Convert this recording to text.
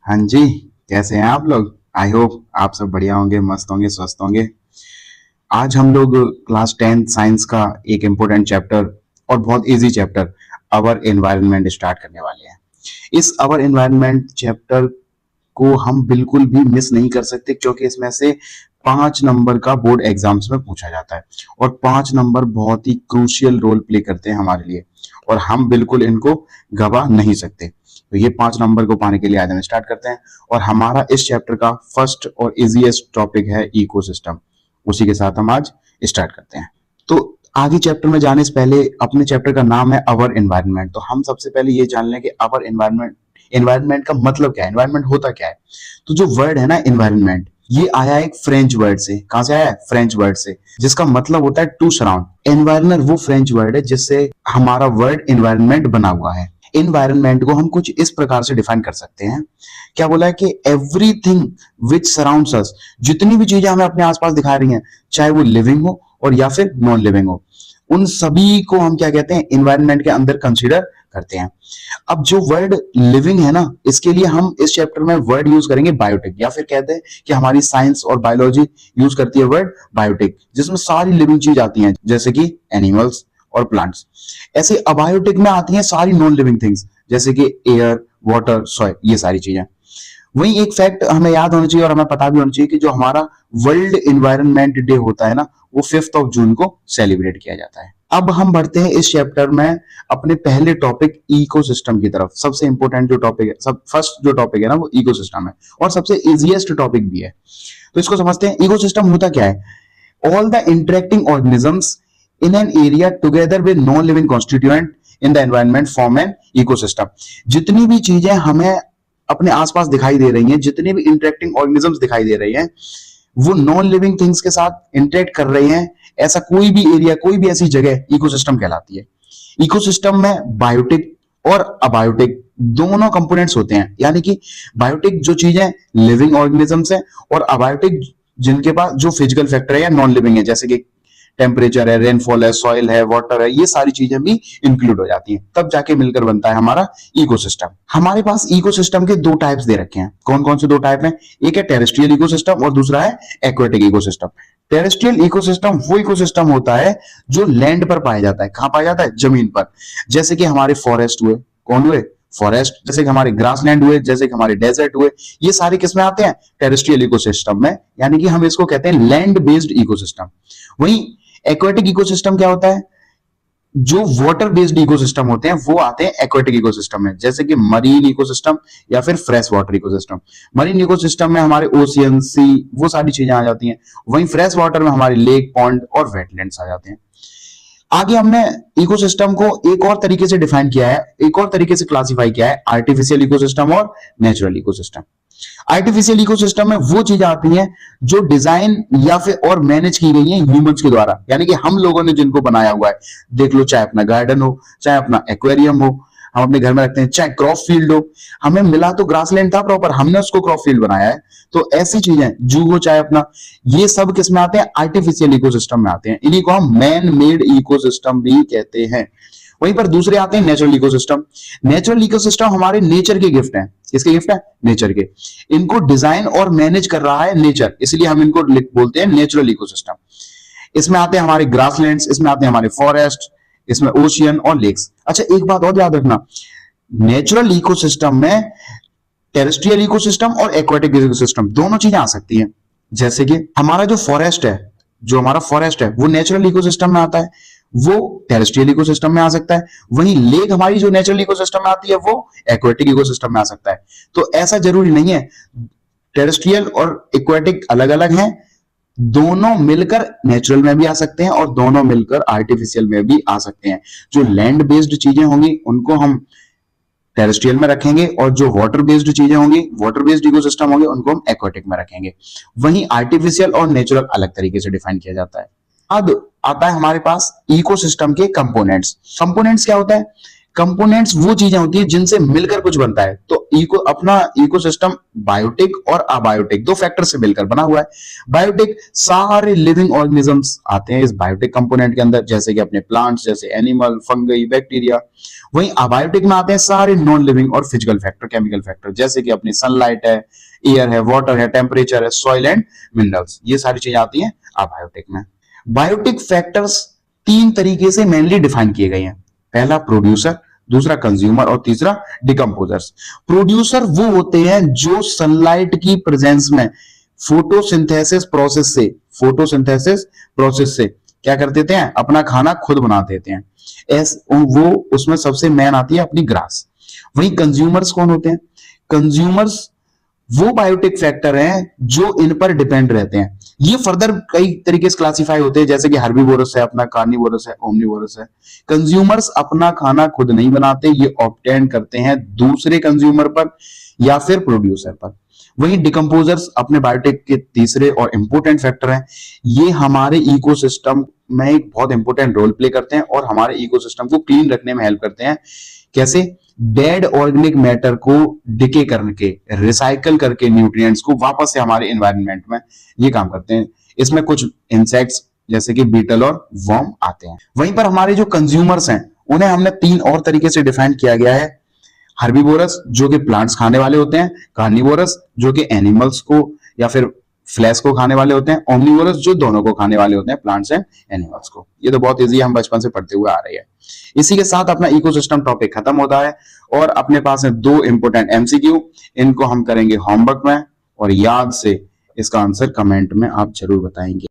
हाँ जी। कैसे हैं आप लोग? आई होप आप सब बढ़िया होंगे, मस्त होंगे, स्वस्थ होंगे। आज हम लोग क्लास 10 साइंस का एक इम्पोर्टेंट चैप्टर और बहुत इजी चैप्टर अवर एनवायरनमेंट स्टार्ट करने वाले हैं। इस अवर एनवायरनमेंट चैप्टर को हम बिल्कुल भी मिस नहीं कर सकते, क्योंकि इसमें से 5 नंबर का बोर्ड एग्जाम्स में पूछा जाता है और 5 नंबर बहुत ही क्रूशियल रोल प्ले करते हैं हमारे लिए, और हम बिल्कुल इनको गवा नहीं सकते। तो ये 5 नंबर को पाने के लिए आज हम स्टार्ट करते हैं, और हमारा इस चैप्टर का फर्स्ट और इजीएस्ट टॉपिक है इकोसिस्टम। उसी के साथ हम आज स्टार्ट करते हैं। तो आगे चैप्टर में जाने से पहले अपने चैप्टर का नाम है अवर एनवायरनमेंट, तो हम सबसे पहले ये जान लें कि अवर एनवायरनमेंट एनवायरनमेंट का मतलब क्या है, एनवायरनमेंट होता क्या है। तो जो वर्ड है ना एनवायरनमेंट, ये आया एक फ्रेंच वर्ड से। कहां से आया है? फ्रेंच वर्ड से, जिसका मतलब होता है टू सराउंड। एनवायरनर वो फ्रेंच वर्ड है जिससे हमारा वर्ड एनवायरनमेंट बना हुआ है। एनवायरनमेंट को हम कुछ इस प्रकार से डिफाइन कर सकते हैं। क्या बोला है कि एवरीथिंग विच सराउंड्स अस, जितनी भी चीजें हमें अपने आसपास दिखा रही हैं, चाहे वो लिविंग हो और या फिर नॉन लिविंग हो, उन सभी को हम क्या कहते हैं? एनवायरनमेंट के अंदर कंसीडर करते हैं। अब जो वर्ड लिविंग है ना, इसके लिए हम इस चैप्टर में वर्ड यूज करेंगे बायोटिक, या फिर कहते हैं कि हमारी साइंस और बायोलॉजी यूज करती है वर्ड बायोटिक, जिसमें सारी लिविंग चीज आती हैं, जैसे कि एनिमल्स और प्लांट्स। ऐसे अबायोटिक में आती हैं सारी नॉन लिविंग थिंग्स, जैसे कि एयर, वाटर, सॉइल, ये सारी चीजें। वहीं एक फैक्ट हमें याद होना चाहिए और हमें पता भी होना चाहिए कि जो हमारा वर्ल्ड एनवायरनमेंट डे होता है ना, वो 5 जून को सेलिब्रेट किया जाता है। अब हम बढ़ते हैं इस चैप्टर में अपने पहले टॉपिक इकोसिस्टम की तरफ। सबसे इंपॉर्टेंट जो टॉपिक है, सब फर्स्ट जो टॉपिक है ना, वो इकोसिस्टम है और सबसे इजीएस्ट टॉपिक भी है। तो इसको समझते हैं। इकोसिस्टम होता क्या है? All the interacting organisms in an area together with non-living constituent in the environment form an ecosystem। जितनी भी चीजें हमें अपने आसपास दिखाई दे रही हैं, जितने भी इंटरेक्टिंग ऑर्गेनिजम्स दिखाई दे रही हैं, वो नॉन लिविंग थिंग्स के साथ इंटरेक्ट कर रही हैं, ऐसा कोई भी एरिया, कोई भी ऐसी जगह इकोसिस्टम कहलाती है। इकोसिस्टम में बायोटिक और अबायोटिक दोनों कंपोनेंट्स होते हैं, यानी कि बायोटिक जो चीजें लिविंग ऑर्गेनिजम्स हैं, और अबायोटिक जिनके पास जो फिजिकल फैक्टर है या नॉन लिविंग है, जैसे कि टेम्परेचर है, रेनफॉल है, सॉइल है, वाटर है, ये सारी चीजें भी इंक्लूड हो जाती हैं, तब जाके मिलकर बनता है हमारा इकोसिस्टम। हमारे पास इकोसिस्टम के 2 टाइप्स दे रखे हैं। कौन कौन से 2 टाइप हैं? एक है टेरेस्ट्रियल इकोसिस्टम और दूसरा है एक्वेटिक इकोसिस्टम। टेरेस्ट्रियल इकोसिस्टम वो इकोसिस्टम होता है जो लैंड पर पाया जाता है। कहां पाया जाता है? जमीन पर। जैसे कि हमारे फॉरेस्ट हुए। कौन हुए? फॉरेस्ट। जैसे कि हमारे ग्रासलैंड हुए, जैसे कि हमारे डेजर्ट हुए, ये सारे किसमें आते हैं? टेरेस्ट्रियल इकोसिस्टम में, यानी कि हम इसको कहते हैं लैंड बेस्ड इकोसिस्टम। वहीं एक्वेटिक इकोसिस्टम क्या होता है? जो वाटर बेस्ड इकोसिस्टम होते हैं वो आते हैं एक्वेटिक इकोसिस्टम में, जैसे कि मरीन इकोसिस्टम या फिर fresh water ecosystem. Marine ecosystem में हमारे ओशियन, सी, वो सारी चीजें आ जाती हैं। वहीं फ्रेश वाटर में हमारे लेक, पॉन्ड और वेटलैंड्स आ जाते हैं। आगे हमने इकोसिस्टम को एक और तरीके से डिफाइन किया है, एक और तरीके से क्लासिफाई किया है, आर्टिफिशियल इकोसिस्टम और नेचुरल इकोसिस्टम। आर्टिफिशियल इकोसिस्टम में वो चीजें आती हैं जो डिजाइन या फिर और मैनेज की गई हैं ह्यूमंस के द्वारा, यानी कि हम लोगों ने जिनको बनाया हुआ है। देख लो, चाहे अपना गार्डन हो, चाहे अपना एक्वेरियम हो, हम अपने घर में रखते हैं, चाहे क्रॉप फील्ड हो। हमें मिला तो ग्रासलैंड था प्रॉपर, हमने उसको क्रॉप फील्ड बनाया है। तो ऐसी चीजें, जू हो चाहे अपना, ये सब किस में आते हैं? आर्टिफिशियल इकोसिस्टम में आते हैं। इन्हीं को हम मैन मेड इकोसिस्टम भी कहते हैं। वहीं पर दूसरे आते हैं नेचुरल इकोसिस्टम। नेचुरल इकोसिस्टम हमारे नेचर के गिफ्ट हैं। किसके गिफ्ट है? नेचर के। इनको डिजाइन और मैनेज कर रहा है नेचर, इसलिए हम इनको बोलते हैं नेचुरल इकोसिस्टम। इसमें आते हैं हमारे ग्रासलैंड्स, इसमें आते हैं हमारे फॉरेस्ट, इसमें ओशियन और लेक्स। अच्छा, एक बात और याद रखना, नेचुरल इकोसिस्टम में टेरेस्ट्रियल इकोसिस्टम और एक्वेटिक इकोसिस्टम दोनों चीजें आ सकती हैं। जैसे कि हमारा जो फॉरेस्ट है, वो नेचुरल इकोसिस्टम में आता है, वो टेरेस्ट्रियल इकोसिस्टम में आ सकता है। वहीं लेक हमारी जो नेचुरल इकोसिस्टम में आती है, वो एक्वेटिक इकोसिस्टम में आ सकता है। तो ऐसा जरूरी नहीं है, टेरेस्ट्रियल और एक्वेटिक अलग अलग हैं, दोनों मिलकर नेचुरल में भी आ सकते हैं और दोनों मिलकर आर्टिफिशियल में भी आ सकते हैं। जो लैंड बेस्ड चीजें होंगी उनको हम टेरेस्ट्रियल में रखेंगे, और जो वाटर बेस्ड चीजें होंगी, वाटर बेस्ड इकोसिस्टम होंगे, उनको हम एक्वेटिक में रखेंगे। वहीं आर्टिफिशियल और नेचुरल अलग तरीके से डिफाइन किया जाता है। अब आता है हमारे पास इकोसिस्टम के कंपोनेंट्स। कंपोनेंट्स क्या होता है? कंपोनेंट्स वो चीजें होती हैं जिनसे मिलकर कुछ बनता है। तो अपना इकोसिस्टम बायोटिक और अबायोटिक दो फैक्टर से मिलकर बना हुआ है। बायोटिक सारे लिविंग ऑर्गेनिजम्स आते हैं इस बायोटिक कंपोनेंट के अंदर, जैसे कि अपने प्लांट्स, जैसे एनिमल, फंगई, बैक्टीरिया। वहीं अबायोटिक में आते हैं सारे नॉन लिविंग और फिजिकल फैक्टर, केमिकल फैक्टर, जैसे कि अपनी सनलाइट है, एयर है, वाटर है, टेम्परेचर है, सॉइल एंड मिनरल्स। ये सारी चीजें आती हैं अबायोटिक में। बायोटिक फैक्टर्स तीन तरीके से मेनली डिफाइन किए गए हैं। पहला प्रोड्यूसर, दूसरा कंज्यूमर और तीसरा डिकम्पोजर्स। प्रोड्यूसर वो होते हैं जो सनलाइट की प्रेजेंस में फोटोसिंथेसिस प्रोसेस से क्या कर देते हैं, अपना खाना खुद बना देते हैं। वो उसमें सबसे मेन आती है अपनी ग्रास। वहीं कंज्यूमर्स कौन होते हैं? कंज्यूमर्स वो बायोटिक फैक्टर हैं जो इन पर डिपेंड रहते हैं। ये फर्दर कई तरीके से क्लासिफाई होते हैं, जैसे कि हर्बीवोरस है, अपना कार्निवोरस है, ओमनीवोरस है। कंज्यूमर्स अपना खाना खुद नहीं बनाते, ये ऑब्टेन करते हैं दूसरे कंज्यूमर पर या फिर प्रोड्यूसर पर। वहीं डिकम्पोजर्स अपने बायोटिक के तीसरे और इंपोर्टेंट फैक्टर हैं। ये हमारे इकोसिस्टम में एक बहुत इंपोर्टेंट रोल प्ले करते हैं और हमारे इकोसिस्टम को क्लीन रखने में हेल्प करते हैं। कैसे? डेड ऑर्गेनिक मैटर को डिके करके, रिसाइकल करके न्यूट्रिएंट्स को वापस से हमारे एनवायरनमेंट में ये काम करते हैं। इसमें कुछ इंसेक्ट्स जैसे कि बीटल और वर्म आते हैं। वहीं पर हमारे जो कंज्यूमर्स हैं उन्हें हमने तीन और तरीके से डिफाइन किया गया है। हर्बीवोरस जो कि प्लांट्स खाने वाले होते हैं, कार्निवोरस जो कि एनिमल्स को या फिर फ्लैश को खाने वाले होते हैं, ओमनीवोरस जो दोनों को खाने वाले होते हैं, प्लांट्स एंड एनिमल्स को। ये तो बहुत इजी, हम बचपन से पढ़ते हुए आ रहे हैं। इसी के साथ अपना इकोसिस्टम टॉपिक खत्म होता है और अपने पास है दो इंपोर्टेंट एमसीक्यू। इनको हम करेंगे होमवर्क में और याद से इसका आंसर कमेंट में आप जरूर बताएंगे।